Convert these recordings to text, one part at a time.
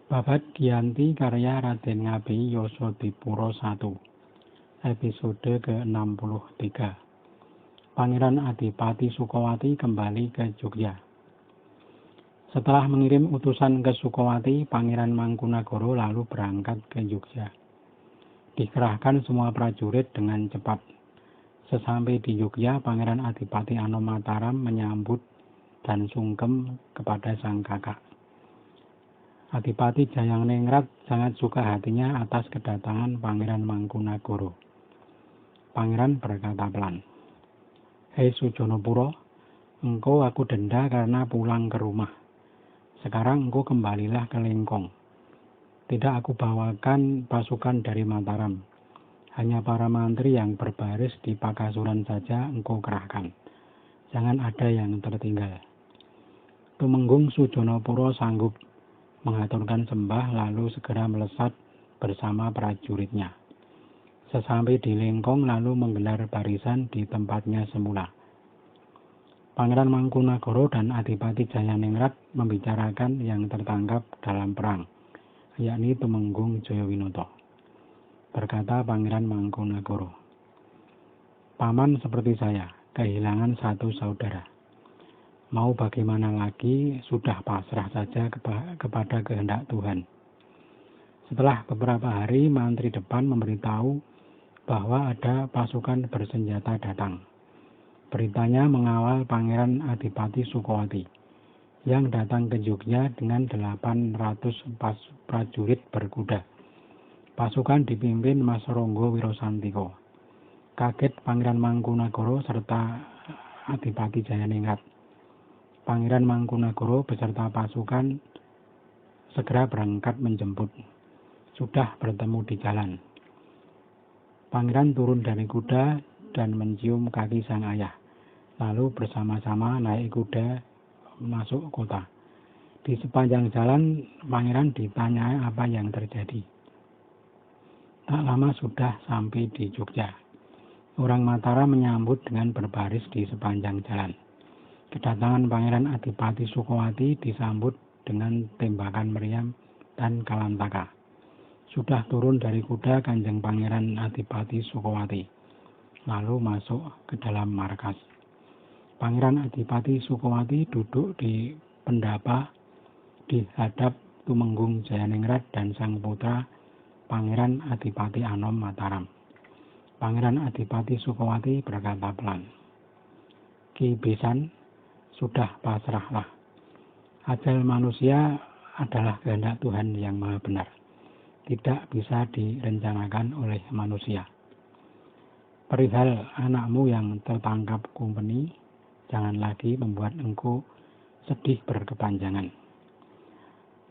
Babad Giyanti karya Raden Ngabei Yasadipura I, episode ke-63. Pangeran Adipati Sukawati kembali ke Jogja. Setelah mengirim utusan ke Sukawati, Pangeran Mangkunagara lalu berangkat ke Jogja. Dikerahkan semua prajurit dengan cepat. Sesampai di Jogja, Pangeran Adipati Anom Mataram menyambut dan sungkem kepada sang kakak. Adipati Jayangningrat sangat suka hatinya atas kedatangan Pangeran Mangkunagara. Pangeran berkata pelan, "Hei Sujonopuro, engkau aku denda karena pulang ke rumah. Sekarang engkau kembalilah ke Lengkong. Tidak aku bawakan pasukan dari Mataram. Hanya para mantri yang berbaris di Pakasuran saja engkau kerahkan. Jangan ada yang tertinggal." Tumenggung Sujonopuro sanggup mengaturkan sembah lalu segera melesat bersama prajuritnya. Sesampai di Lengkong lalu menggelar barisan di tempatnya semula. Pangeran Mangkunagara dan Adipati Jayaningrat membicarakan yang tertangkap dalam perang, yakni Tumenggung Jayawinoto. Berkata Pangeran Mangkunagara, "Paman seperti saya, kehilangan satu saudara. Mau bagaimana lagi, sudah pasrah saja kepada kehendak Tuhan." Setelah beberapa hari, mantri depan memberitahu bahwa ada pasukan bersenjata datang. Beritanya mengawal Pangeran Adipati Sukawati, yang datang ke Jogja dengan 800 prajurit berkuda. Pasukan dipimpin Mas Ronggo Wirosantiko. Kaget Pangeran Mangkunagara serta Adipati Jayaningrat. Pangeran Mangkunagara beserta pasukan segera berangkat menjemput. Sudah bertemu di jalan. Pangeran turun dari kuda dan mencium kaki sang ayah. Lalu bersama-sama naik kuda masuk kota. Di sepanjang jalan, Pangeran ditanya apa yang terjadi. Tak lama sudah sampai di Jogja. Orang Mataram menyambut dengan berbaris di sepanjang jalan. Kedatangan Pangeran Adipati Sukawati disambut dengan tembakan meriam dan kalantaka. Sudah turun dari kuda Kanjeng Pangeran Adipati Sukawati, lalu masuk ke dalam markas. Pangeran Adipati Sukawati duduk di pendapa di hadap Tumenggung Jayaningrat dan sang putra Pangeran Adipati Anom Mataram. Pangeran Adipati Sukawati berkata pelan, "Ki Besan, sudah pasrahlah. Ajal manusia adalah kehendak Tuhan yang Maha Benar. Tidak bisa direncanakan oleh manusia. Perihal anakmu yang tertangkap kumpeni, jangan lagi membuat engkau sedih berkepanjangan."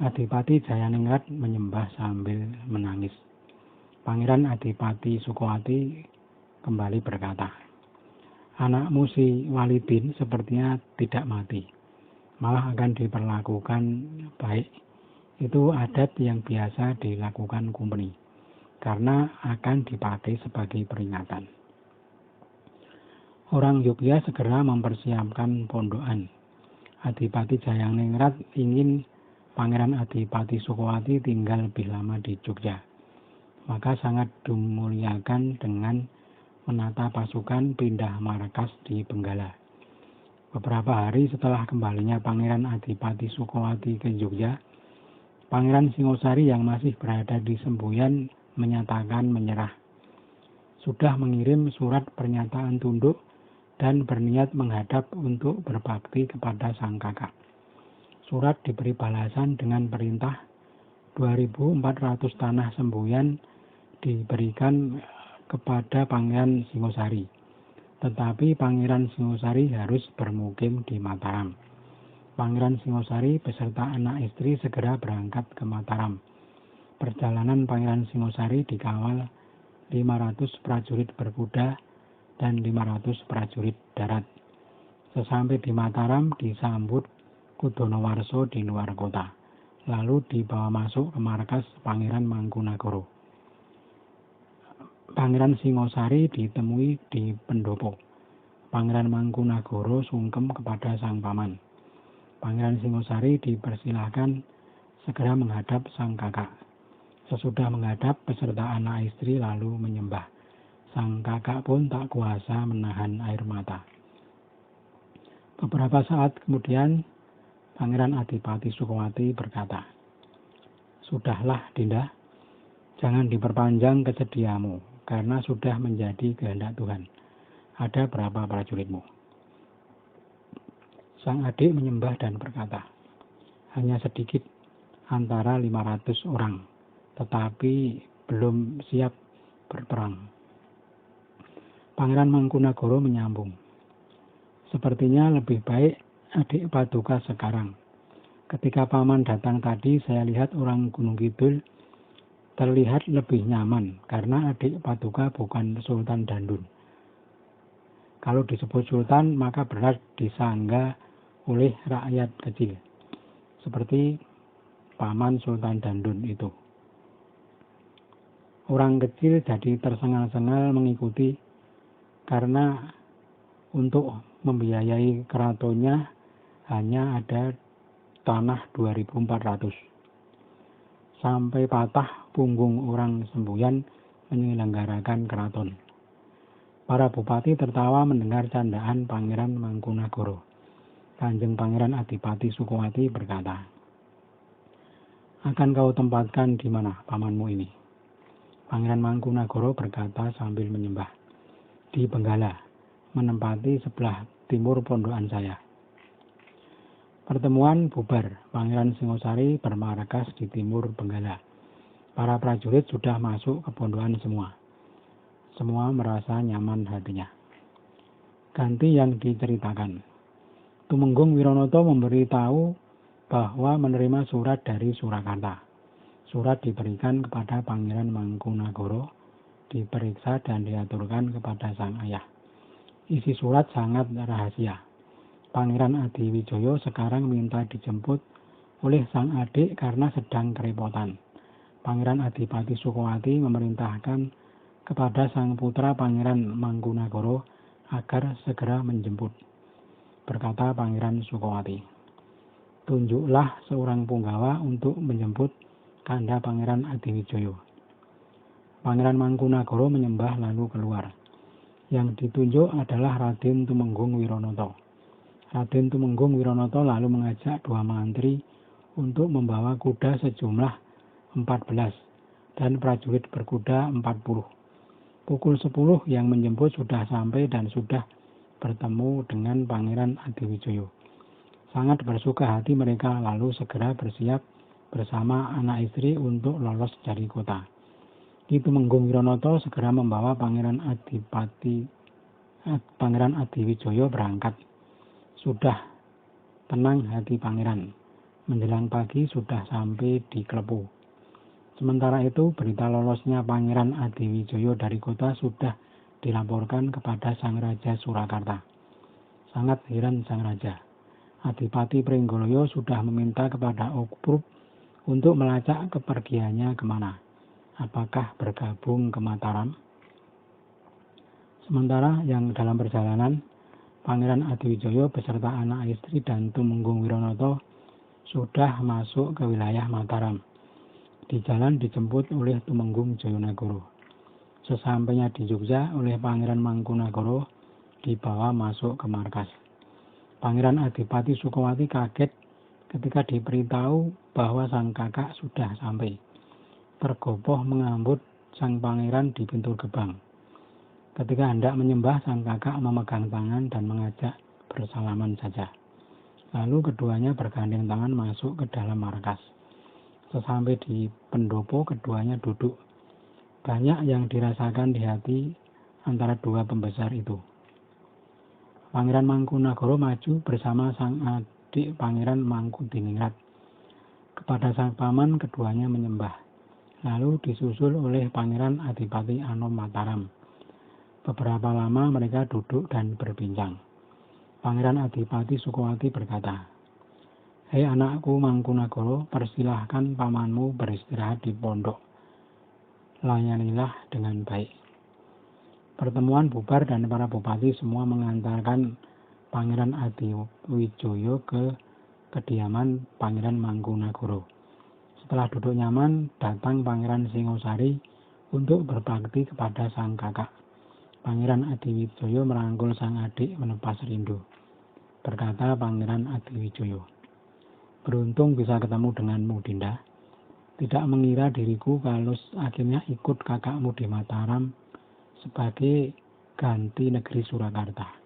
Adipati Jayaningrat menyembah sambil menangis. Pangeran Adipati Sukawati kembali berkata, "Anakmu si Walidin sepertinya tidak mati, malah akan diperlakukan baik. Itu adat yang biasa dilakukan kumpeni, karena akan dipakai sebagai peringatan." Orang Yogya segera mempersiapkan pondokan. Adipati Jayaningrat ingin Pangeran Adipati Sukawati tinggal lebih lama di Jogja. Maka sangat dimuliakan dengan menata pasukan pindah markas di Benggala. Beberapa hari setelah kembalinya Pangeran Adipati Sukawati ke Jogja, Pangeran Singosari yang masih berada di Semboyan menyatakan menyerah. Sudah mengirim surat pernyataan tunduk dan berniat menghadap untuk berbakti kepada sang kakak. Surat diberi balasan dengan perintah 2.400 tanah Semboyan diberikan kepada Pangeran Singosari. Tetapi Pangeran Singosari harus bermukim di Mataram. Pangeran Singosari beserta anak istri segera berangkat ke Mataram. Perjalanan Pangeran Singosari dikawal 500 prajurit berkuda dan 500 prajurit darat. Sesampai di Mataram disambut Kudonowarso di luar kota, lalu dibawa masuk ke markas Pangeran Mangkunagara. Pangeran Singosari ditemui di pendopo. Pangeran Mangkunagara sungkem kepada sang paman. Pangeran Singosari dipersilahkan segera menghadap sang kakak. Sesudah menghadap beserta anak istri lalu menyembah. Sang kakak pun tak kuasa menahan air mata. Beberapa saat kemudian, Pangeran Adipati Sukowati berkata, "Sudahlah, Dinda, jangan diperpanjang kesediamu, karena sudah menjadi kehendak Tuhan. Ada berapa prajuritmu?" Sang adik menyembah dan berkata, "Hanya sedikit, antara 500 orang, tetapi belum siap berperang." Pangeran Mangkunagara menyambung, "Sepertinya lebih baik adik Paduka sekarang. Ketika paman datang tadi, saya lihat orang Gunung Kidul terlihat lebih nyaman, karena adik Paduka bukan Sultan Dandun. Kalau disebut Sultan, maka berat disangga oleh rakyat kecil, seperti paman Sultan Dandun itu. Orang kecil jadi tersengal-sengal mengikuti, karena untuk membiayai keratonnya hanya ada tanah 2.400. Sampai patah punggung orang semboyan menyelenggarakan keraton." Para bupati tertawa mendengar candaan Pangeran Mangkunagara. Kanjeng Pangeran Adipati Sukowati berkata, "Akan kau tempatkan di mana pamanmu ini?" Pangeran Mangkunagara berkata sambil menyembah, "Di Benggala, menempati sebelah timur pondokan saya." Pertemuan bubar. Pangeran Singosari bermarkas di timur Benggala. Para prajurit sudah masuk ke pondokan semua. Semua merasa nyaman hatinya. Ganti yang diceritakan. Tumenggung Wiranata memberitahu bahwa menerima surat dari Surakarta. Surat diberikan kepada Pangeran Mangkunagara, diperiksa dan diaturkan kepada sang ayah. Isi surat sangat rahasia. Pangeran Adiwijaya sekarang minta dijemput oleh sang adik karena sedang kerepotan. Pangeran Adipati Sukowati memerintahkan kepada sang putra Pangeran Mangkunagara agar segera menjemput. Berkata Pangeran Sukowati, "Tunjuklah seorang punggawa untuk menjemput Kanda Pangeran Adiwijaya." Pangeran Mangkunagara menyembah lalu keluar. Yang ditunjuk adalah Raden Tumenggung Wiranata. Raden Tumenggung Wiranata lalu mengajak dua mantri untuk membawa kuda sejumlah 14 dan prajurit berkuda 40. Pukul 10 yang menjemput sudah sampai dan sudah bertemu dengan Pangeran Adiwijaya. Sangat bersuka hati mereka lalu segera bersiap bersama anak istri untuk lolos dari kota. Ki Tumenggung Wiranata segera membawa Pangeran Adiwijaya berangkat. Sudah tenang hati pangeran. Menjelang pagi sudah sampai di Klepu. Sementara itu berita lolosnya Pangeran Adiwijaya dari kota sudah dilaporkan kepada Sang Raja Surakarta. Sangat heran Sang Raja. Adipati Pringgoloyo sudah meminta kepada Okprub untuk melacak kepergiannya kemana. Apakah bergabung ke Mataram? Sementara yang dalam perjalanan, Pangeran Adiwijaya beserta anak istri dan Tumenggung Wiranata sudah masuk ke wilayah Mataram. Di jalan dijemput oleh Tumenggung Jayanagara. Sesampainya di Jogja oleh Pangeran Mangkunagara dibawa masuk ke markas. Pangeran Adipati Sukowati kaget ketika diberitahu bahwa sang kakak sudah sampai. Tergopoh mengambut sang pangeran di pintu gerbang. Ketika hendak menyembah, sang kakak memegang tangan dan mengajak bersalaman saja. Lalu keduanya bergandeng tangan masuk ke dalam markas. Sesampai di pendopo, keduanya duduk. Banyak yang dirasakan di hati antara dua pembesar itu. Pangeran Mangkunagara maju bersama sang adik Pangeran Mangkudiningrat. Kepada sang paman, keduanya menyembah. Lalu disusul oleh Pangeran Adipati Anom Mataram. Beberapa lama mereka duduk dan berbincang. Pangeran Adipati Sukowati berkata, "Hei anakku Mangkunagara, persilahkan pamanmu beristirahat di pondok. Layanilah dengan baik." Pertemuan bubar dan para bupati semua mengantarkan Pangeran Adiwijaya ke kediaman Pangeran Mangkunagara. Setelah duduk nyaman, datang Pangeran Singosari untuk berbakti kepada sang kakak. Pangeran Adiwijoyo merangkul sang adik melepas rindu. Berkata Pangeran Adiwijoyo, "Beruntung bisa ketemu denganmu, Dinda. Tidak mengira diriku kalau akhirnya ikut kakakmu di Mataram sebagai ganti negeri Surakarta."